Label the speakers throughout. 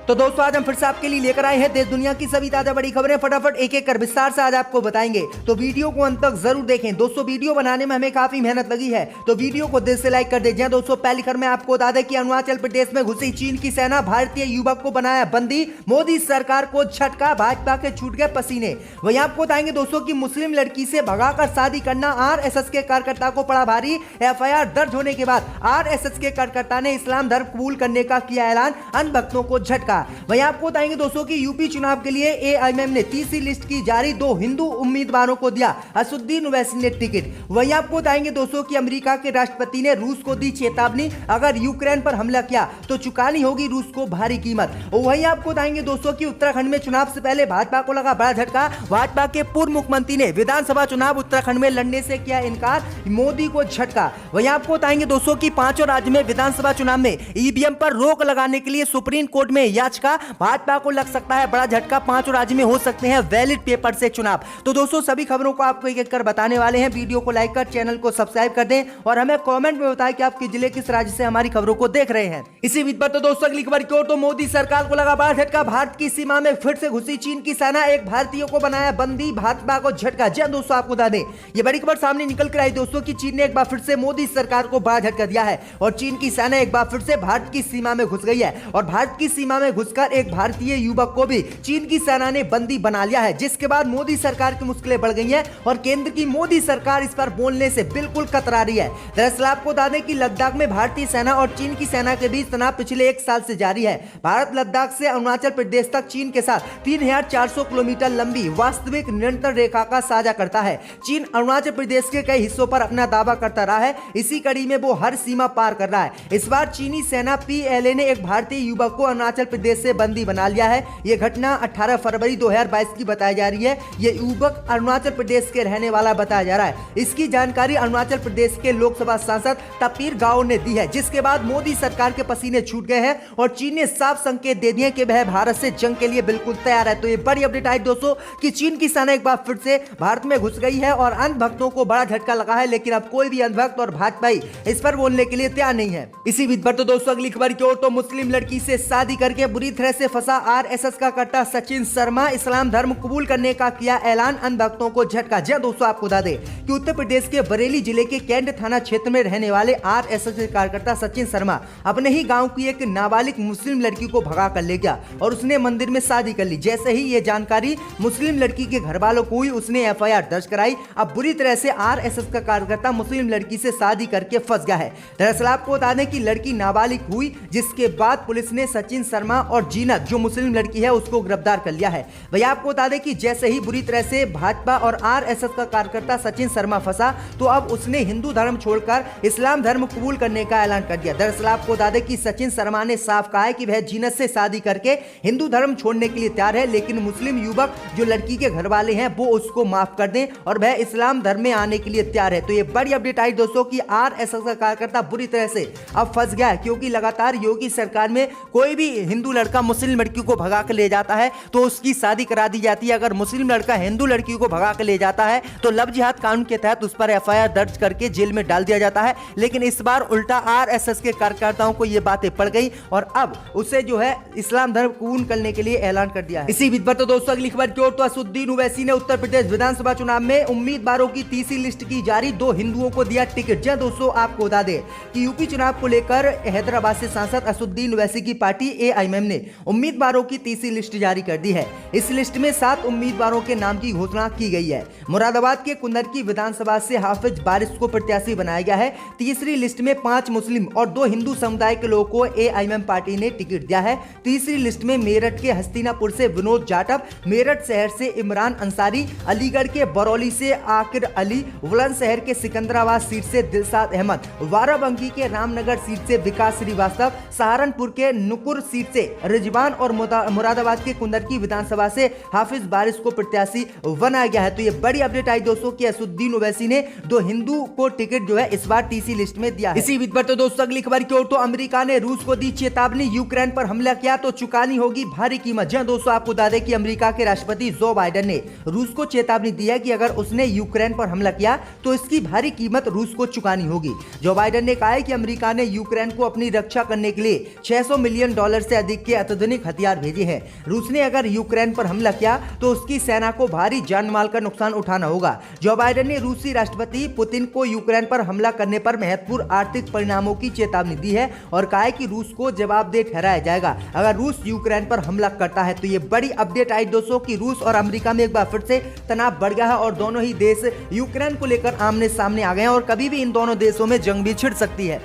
Speaker 1: तो दोस्तों आज हम फिर से आपके लिए लेकर आए हैं देश दुनिया की सभी ताजा बड़ी खबरें। फटाफट एक एक कर विस्तार से आज आपको बताएंगे, तो वीडियो को अंत तक जरूर देखें। दोस्तों वीडियो बनाने में हमें काफी मेहनत लगी है, तो वीडियो को दिल से लाइक कर दीजिए। दोस्तों पहली खबर में आपको बता दें कि अरुणाचल प्रदेश में घुसी चीन की सेना, भारतीय युवक को बनाया बंदी, मोदी सरकार को झटका, भाजपा के छूट गए पसीने। वहीं आपको बताएंगे दोस्तों की मुस्लिम लड़की से भगाकर शादी करना आरएसएस के कार्यकर्ता को पड़ा भारी। एफआईआर दर्ज होने के बाद आरएसएस के कार्यकर्ता ने इस्लाम धर्म कबूल करने का किया ऐलान, अन्य भक्तों को झटका। वहीं आपको बताएंगे दोस्तों कि यूपी चुनाव के लिए एआईएमआईएम ने तीसरी लिस्ट की जारी, 2 हिंदू उम्मीदवारों को दिया असदुद्दीन ओवैसी ने टिकट। वहीं आपको बताएंगे दोस्तों कि अमेरिका के राष्ट्रपति ने रूस को दी चेतावनी, अगर यूक्रेन पर हमला किया तो चुकानी होगी रूस को भारी कीमत। वहीं आपको बताएंगे दोस्तों कि उत्तराखंड में चुनाव से पहले भाजपा को लगा बड़ा झटका, भाजपा के पूर्व मुख्यमंत्री ने विधानसभा चुनाव उत्तराखंड में लड़ने से किया इनकार, मोदी को झटका। वहीं आपको बताएंगे दोस्तों की 5 राज्य में विधानसभा चुनाव में ईवीएम पर रोक लगाने के लिए सुप्रीम कोर्ट में याचिका, भाजपा को लग सकता है बड़ा झटका, 5 राज्य में हो सकते हैं वैलिड पेपर से चुनाव। तो दोस्तों सभी खबरों को आपको एक एक कर बताने वाले हैं। वीडियो को लाइक कर चैनल को सब्सक्राइब कर दें और हमें कमेंट में बताएं कि आप किस जिले किस राज्य से हमारी खबरों को देख रहे हैं। इसी बीच पर तो दोस्तों अगली खबर की ओर, तो मोदी सरकार को लगा बड़ा झटका, भारत की सीमा में फिर से घुसी चीन की सेना, एक भारतीय को बनाया बंदी, भाजपा को झटका। जी दोस्तों आपको बता दें ये बड़ी खबर सामने निकल कर आई दोस्तों की चीन ने एक बार फिर से मोदी सरकार को बड़ा झटका दिया है और चीन की सेना एक बार फिर से भारत की सीमा में घुस गई है और भारत की सीमा में घुसकर एक भारतीय युवक को भी चीन की सेना ने बंदी बना लिया है, जिसके बाद मोदी सरकार की मुश्किलें बढ़ गई हैं और केंद्र की मोदी सरकार इस पर बोलने से बिल्कुल कतरा रही है। दरअसल आपको बता दें कि लद्दाख में भारतीय सेना और चीन की सेना के बीच तनाव पिछले 1 साल से जारी है। भारत लद्दाख से अरुणाचल प्रदेश तक चीन के साथ 3400 किलोमीटर लंबी वास्तविक नियंत्रण रेखा का साझा करता है। चीन अरुणाचल प्रदेश के कई हिस्सों पर अपना दावा करता रहा है, इसी कड़ी में वो हर सीमा पार कर रहा है। इस बार चीनी सेना पीएलए ने एक भारतीय युवक को अरुणाचल प्रदेश से बंदी बना लिया है। यह घटना 18 फरवरी 2022 की बताई जा रही है। यह युवक अरुणाचल प्रदेश के रहने वाला बताया जा रहा है। इसकी जानकारी अरुणाचल प्रदेश के लोकसभा सांसद तपीर गाओ ने दी है, जिसके बाद मोदी सरकार के पसीने छूट गए हैं और चीन ने साफ संकेत दे दिए कि वह भारत से जंग के लिए बिल्कुल तैयार है। तो ये बड़ी अपडेट आई दोस्तों कि चीन की सेना एक बार फिर से भारत में घुस गई है और अन्य भक्तों को बड़ा झटका लगा है, लेकिन अब कोई भी अंधभक्त और भाजपाई इस पर बोलने के लिए तैयार नहीं है। इसी बीच पर तो दोस्तों अगली खबर की ओर, तो मुस्लिम लड़की से शादी करके बुरी तरह से फंसा आरएसएस का करता सचिन शर्मा, इस्लाम धर्म कबूल करने का किया ऐलान, अन्य भक्तों को झटका। जी दोस्तों आपको बता दें कि उत्तर प्रदेश के बरेली जिले के कैंट थाना क्षेत्र में रहने वाले आरएसएस के कार्यकर्ता सचिन शर्मा अपने ही गांव की एक नाबालिग मुस्लिम लड़की को भगा कर ले गया और उसने मंदिर में शादी कर ली। जैसे ही ये जानकारी मुस्लिम लड़की के घर वालों को हुई, उसने एफआईआर दर्ज कराई। अब बुरी तरह से आरएसएस का कार्यकर्ता मुस्लिम लड़की से शादी करके फंस गया है। दरअसल आपको बता दें कि लड़की नाबालिग हुई, जिसके बाद पुलिस ने सचिन शर्मा और जीनत जो मुस्लिम लड़की है उसको गिरफ्तार कर लिया है। भैया आपको बता दें कि जैसे ही बुरी तरह से भाजपा और आरएसएस का कार्यकर्ता सचिन शर्मा फंसा, तो अब उसने हिंदू धर्म छोड़कर इस्लाम धर्म कबूल करने का ऐलान कर दिया। दरअसल आपको बता दें कि सचिन शर्मा ने साफ कहा है कि वह जीनत से शादी करके हिंदू धर्म छोड़ने के लिए तैयार है, लेकिन मुस्लिम युवक जो लड़की के घर वाले हैं वो उसको माफ कर दें और वह इस्लाम धर्म में आने के लिए तैयार है। तो ये बड़ी अपडेट आई दोस्तों कि आरएसएस का कार्यकर्ता बुरी तरह से अब फंस गया है, क्योंकि लगातार योगी सरकार में कोई भी हिंदू लड़का मुस्लिम लड़की को भगा कर ले जाता है तो उसकी शादी करा दी जाती है। अगर मुस्लिम लड़का हिंदू लड़की को भगा कर ले जाता है तो लव जिहाद कानून के तहत उस पर एफआईआर दर्ज करके जेल में डाल दिया जाता है। लेकिन इस बार उल्टा आरएसएस के कार्यकर्ताओं को यह बातें पड़ गई और अब उसे जो है इस्लाम धर्म कबूल करने के लिए ऐलान कर दिया है। इसी बीच पर तो दोस्तों अगली खबर की ओर, तो असदुद्दीन ओवैसी ने उत्तर प्रदेश विधानसभा चुनाव में उम्मीदवारों की तीसरी लिस्ट की जारी, 2 हिंदुओं को दिया टिकट। जी दोस्तों आपको बता दें कि यूपी चुनाव को लेकर हैदराबाद से सांसद असदुद्दीन ओवैसी की पार्टी एआईएमआईएम ने उम्मीदवारों की तीसरी लिस्ट जारी कर दी है। इस लिस्ट में 7 उम्मीदवारों के नाम की घोषणा की गई है। मुरादाबाद के कुंदरकी विधानसभा से हाफिज बारिश को प्रत्याशी बनाया गया है। तीसरी लिस्ट में 5 मुस्लिम और 2 हिंदू समुदाय के लोगों को एआईएमआईएम पार्टी ने टिकट दिया है। तीसरी लिस्ट में मेरठ के हस्तिनापुर से विनोद जाटव, मेरठ शहर से इमरान अंसारी, अलीगढ़ के बरौली से आकिर अली, बुलंदशहर के सिकंदराबाद सीट से दिलशाद अहमद, बाराबंकी के रामनगर सीट से विकास श्रीवास्तव, सहारनपुर के नुकुर सीट से रिजवान और मुरादाबाद के कुंदरकी विधानसभा से हाफिज बारिश को प्रत्याशी बनाया गया है। तो ये बड़ी अपडेट आई दोस्तों कि असदुद्दीन ओवैसी ने 2 हिंदू को टिकट जो है इस बार तीसरी लिस्ट में दिया है। इसी बीच पर तो दोस्तों अगली खबर की ओर, तो अमेरिका ने रूस को दी चेतावनी, यूक्रेन पर हमला किया तो चुकानी होगी भारी कीमत। जी दोस्तों आपको बता दें कि अमेरिका के राष्ट्रपति जो बाइडेन ने रूस को चेतावनी दी है कि अगर उसने यूक्रेन पर हमला किया तो इसकी भारी कीमत रूस को चुकानी होगी। जो बाइडेन ने कहा है कि अमेरिका ने यूक्रेन को अपनी रक्षा करने के लिए $600 मिलियन से अधिक के अत्याधुनिक हथियार भेजे हैं। रूस ने अगर यूक्रेन पर हमला किया तो उसकी सेना को भारी जान माल का नुकसान उठाना होगा। जो बाइडेन ने रूसी राष्ट्रपति पुतिन को यूक्रेन पर हमला करने पर महत्वपूर्ण आर्थिक परिणामों की चेतावनी दी है और कहा है कि रूस को जवाबदेह ठहराया जाएगा अगर रूस यूक्रेन पर हमला करता है। तो ये बड़ी अपडेट आई दोस्तों कि रूस और अमेरिका में एक बार फिर से तनाव बढ़ गया है और दोनों ही देश यूक्रेन को लेकर आमने सामने आ गए हैं और कभी भी इन दोनों देशों में जंग भी छिड़ सकती है।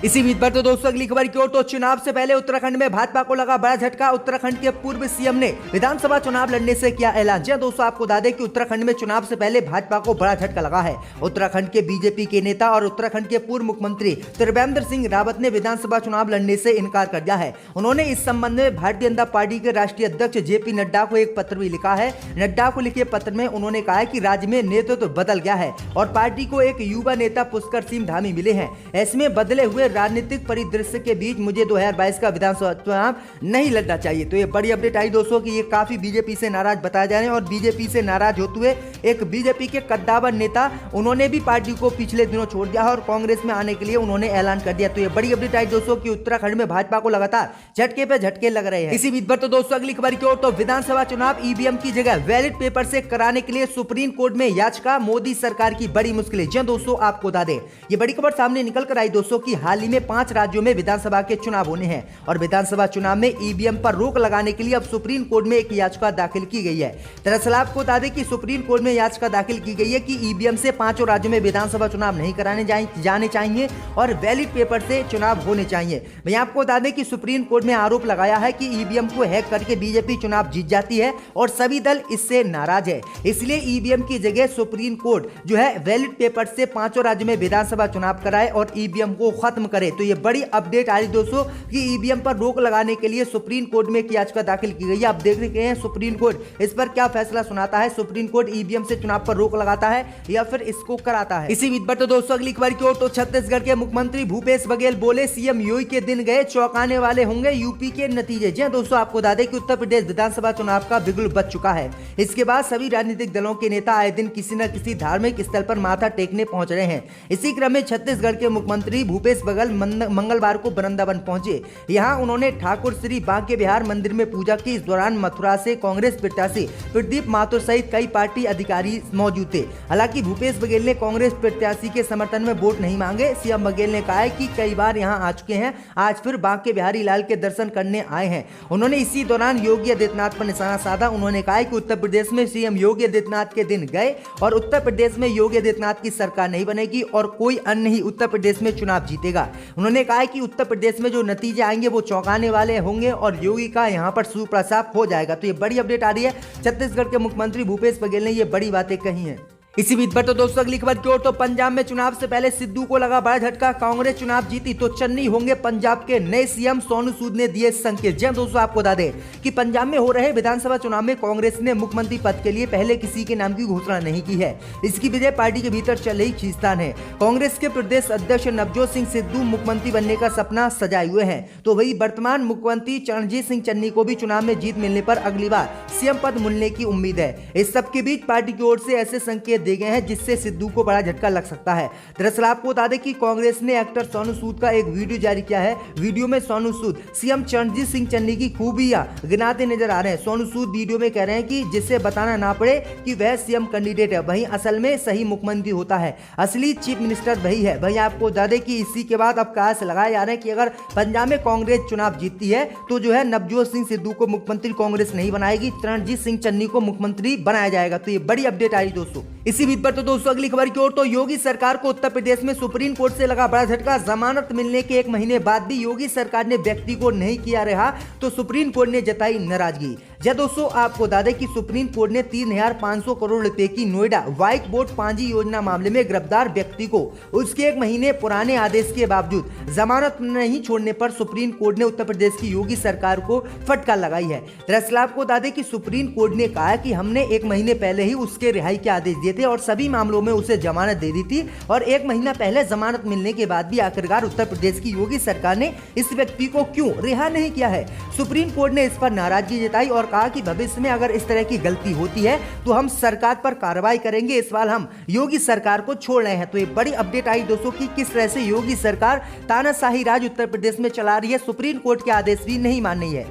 Speaker 1: इसी बीच पर तो दोस्तों अगली खबर की ओर, तो चुनाव से पहले उत्तराखंड में भाजपा को लगा बड़ा झटका। उत्तराखंड के पूर्व सीएम ने विधानसभा चुनाव लड़ने से किया ऐलान। जी दोस्तों, आपको बता दें कि उत्तराखंड में चुनाव से पहले भाजपा को बड़ा झटका लगा है। उत्तराखंड के बीजेपी के नेता और उत्तराखंड के पूर्व मुख्यमंत्री त्रिवेंद्र सिंह रावत ने विधानसभा चुनाव लड़ने से इनकार कर दिया है। उन्होंने इस संबंध में भारतीय जनता पार्टी के राष्ट्रीय अध्यक्ष जेपी नड्डा को एक पत्र भी लिखा है। नड्डा को लिखे पत्र में उन्होंने कहा है कि राज्य में नेतृत्व बदल गया है और पार्टी को एक युवा नेता पुष्कर सिंह धामी मिले हैं। ऐसे में बदले हुए राजनीतिक परिदृश्य के बीच मुझे 2022 का विधानसभा चुनाव नहीं लड़ना चाहिए। तो ये बड़ी अपडेट आई दोस्तों कि ये काफी बीजेपी से नाराज बताए जा रहे हैं और बीजेपी से नाराज होते हुए एक बीजेपी के कद्दावर नेता उन्होंने भी पार्टी को पिछले दिनों छोड़ दिया और कांग्रेस में आने के लिए उन्होंने ऐलान कर दिया। तो ये बड़ी अपडेट आई दोस्तों कि उत्तराखंड में भाजपा को लगातार झटके पे झटके लग रहे हैं। इसी बीच पर तो दोस्तों अगली खबर की ओर, तो विधानसभा चुनाव ईवीएम की जगह बैलेट पेपर से कराने के लिए सुप्रीम कोर्ट में याचिका। मोदी सरकार की बड़ी मुश्किलें। जी दोस्तों, आपको बता दें ये बड़ी खबर सामने निकल कर आई दोस्तों कि हाल ही में 5 राज्यों में विधानसभा के चुनाव होने हैं और विधानसभा चुनाव में ईवीएम पर रोक लगाने के लिए अब सुप्रीम कोर्ट में एक याचिका दाखिल की गई है। दरअसल आपको बता दें कि सुप्रीम कोर्ट में याचिका दाखिल की गई है कि ईवीएम से 5 राज्यों में विधानसभा चुनाव नहीं कराने जाने चाहिए और बैलेट पेपर से चुनाव होने चाहिए। मैं आपको बता दें कि सुप्रीम कोर्ट में आरोप लगाया है कि ईवीएम को हैक करके बीजेपी चुनाव जीत जाती है और सभी दल इससे नाराज है। इसलिए ईवीएम की जगह सुप्रीम कोर्ट जो है बैलेट पेपर से 5 राज्यों में विधानसभा चुनाव कराए और ईवीएम को खत्म करे। तो ये बड़ी अपडेट आ रही दोस्तों कि ईवीएम पर रोक लगाने के लिए सुप्रीम कोर्ट में एक याचिका दाखिल की गई है। आप देख रहे हैं सुप्रीम कोर्ट इस पर क्या फैसला सुनाता है। सुप्रीम कोर्ट ईवीएम से चुनाव पर रोक लगाता है या फिर इसको कराता है। इसी बीच पर तो दोस्तों अगली खबर की ओर, तो छत्तीसगढ़ के मुख्यमंत्री भूपेश बघेल बोले सीएम योगी के दिन गए, चौंकाने वाले होंगे यूपी के नतीजे। जी दोस्तों, आपको बता दें कि उत्तर प्रदेश विधानसभा चुनाव का बिगुल बज चुका है। इसके बाद सभी राजनीतिक दलों के नेता आए दिन किसी न किसी धार्मिक स्थल पर माथा टेकने पहुंच रहे हैं। इसी क्रम में छत्तीसगढ़ के मुख्यमंत्री भूपेश बघेल मंगलवार को वृंदावन पहुंचे। यहां उन्होंने ठाकुर श्री बांके बिहार मंदिर में पूजा की। इस दौरान मथुरा से कांग्रेस प्रत्याशी प्रदीप माथुर सहित कई पार्टी अधिकारी मौजूद थे। हालांकि भूपेश बघेल ने कांग्रेस प्रत्याशी के समर्थन में वोट नहीं मांगे। सीएम बघेल ने कहा है कि कई बार यहां आ चुके हैं, आज फिर बांके बिहारी लाल के दर्शन करने आए हैं। उन्होंने इसी दौरान योगी आदित्यनाथ पर निशाना साधा। उन्होंने कहा कि उत्तर प्रदेश में सीएम योगी आदित्यनाथ के दिन गए और उत्तर प्रदेश में योगी आदित्यनाथ की सरकार नहीं बनेगी और कोई अन्य ही उत्तर प्रदेश में चुनाव जीतेगा। उन्होंने कहा कि उत्तर प्रदेश में जो नतीजे आएंगे वो चौंकाने वाले होंगे और योगी का यहां पर सुप्रसाद हो जाएगा। तो ये बड़ी अपडेट आ रही है। छत्तीसगढ़ के मुख्यमंत्री भूपेश बघेल ने ये बड़ी बातें कही हैं। इसी बीच पर तो दोस्तों अगली खबर की ओर, तो पंजाब में चुनाव से पहले सिद्धू को लगा बड़ा झटका। कांग्रेस चुनाव जीती तो चन्नी होंगे पंजाब के नए सीएम, सोनू सूद ने दिए संकेत। जी दोस्तों, आपको बता दें कि पंजाब में हो रहे विधानसभा चुनाव में कांग्रेस ने मुख्यमंत्री पद के लिए पहले किसी के नाम की घोषणा नहीं की है। इसकी वजह पार्टी के भीतर चल रही खींचतान है। कांग्रेस के प्रदेश अध्यक्ष नवजोत सिंह सिद्धू मुख्यमंत्री बनने का सपना सजाए हुए हैं, तो वही वर्तमान मुख्यमंत्री चरणजीत सिंह चन्नी को भी चुनाव में जीत मिलने पर अगली बार सीएम पद मिलने की उम्मीद है। इस सबके बीच पार्टी की ओर से ऐसे संकेत दिए गए हैं जिससे सिद्धू को बड़ा झटका लग सकता है। दरअसल आपको बता दें कि कांग्रेस ने एक्टर सोनू सूद का एक वीडियो जारी किया है। वीडियो में सोनू सूद सीएम चरणजीत सिंह चन्नी की खूबियां गिनाते नजर आ रहे हैं। सोनू सूद वीडियो में कह रहे हैं कि जिससे बताना ना पड़े कि वह सीएम कैंडिडेट है, वहीं असल में सही मुख्यमंत्री होता है, असली चीफ मिनिस्टर वही है। वहीं आपको बता दें कि इसी के बाद अब कयास लगाए जा रहे हैं कि अगर पंजाब में कांग्रेस चुनाव जीतती है तो जो है नवजोत सिंह सिद्धू को मुख्यमंत्री कांग्रेस नहीं बनाएगी, चरणजीत सिंह चन्नी को मुख्यमंत्री बनाया जाएगा। तो ये बड़ी अपडेट आई दोस्तों। इसी बीच पर तो दोस्तों अगली खबर की ओर, तो योगी सरकार को उत्तर प्रदेश में सुप्रीम कोर्ट से लगा बड़ा झटका। जमानत मिलने के 1 महीने बाद भी योगी सरकार ने व्यक्ति को नहीं किया रहा तो सुप्रीम कोर्ट ने जताई नाराजगी। जब दोस्तों आपको बता दें कि सुप्रीम कोर्ट ने 3,500 करोड़ रुपए की नोएडा व्हाइट बोर्ड पांजी योजना मामले में गिरफ्तार व्यक्ति को उसके 1 महीने पुराने आदेश के बावजूद जमानत नहीं छोड़ने पर सुप्रीम कोर्ट ने उत्तर प्रदेश की योगी सरकार को फटकार लगाई है। दरअसल आपको बता दें कि सुप्रीम कोर्ट ने कहा कि हमने 1 महीने पहले ही उसके रिहाई के आदेश दिए थे और सभी मामलों में उसे जमानत दे दी थी और 1 महीना पहले जमानत मिलने के बाद भी आखिरकार उत्तर प्रदेश की योगी सरकार ने इस व्यक्ति को क्यों रिहा नहीं किया है। सुप्रीम कोर्ट ने इस पर नाराजगी जताई और और कहा कि भविष्य में अगर इस तरह की गलती होती है तो हम सरकार पर कार्रवाई करेंगे। इस बार हम योगी सरकार को छोड़ रहे हैं। तो ये बड़ी अपडेट आई दोस्तों कि किस तरह से योगी सरकार तानाशाही राज उत्तर प्रदेश में चला रही है, सुप्रीम कोर्ट के आदेश भी नहीं मान रही है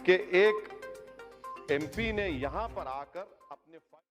Speaker 2: कि एक एमपी ने यहां पर आकर अपने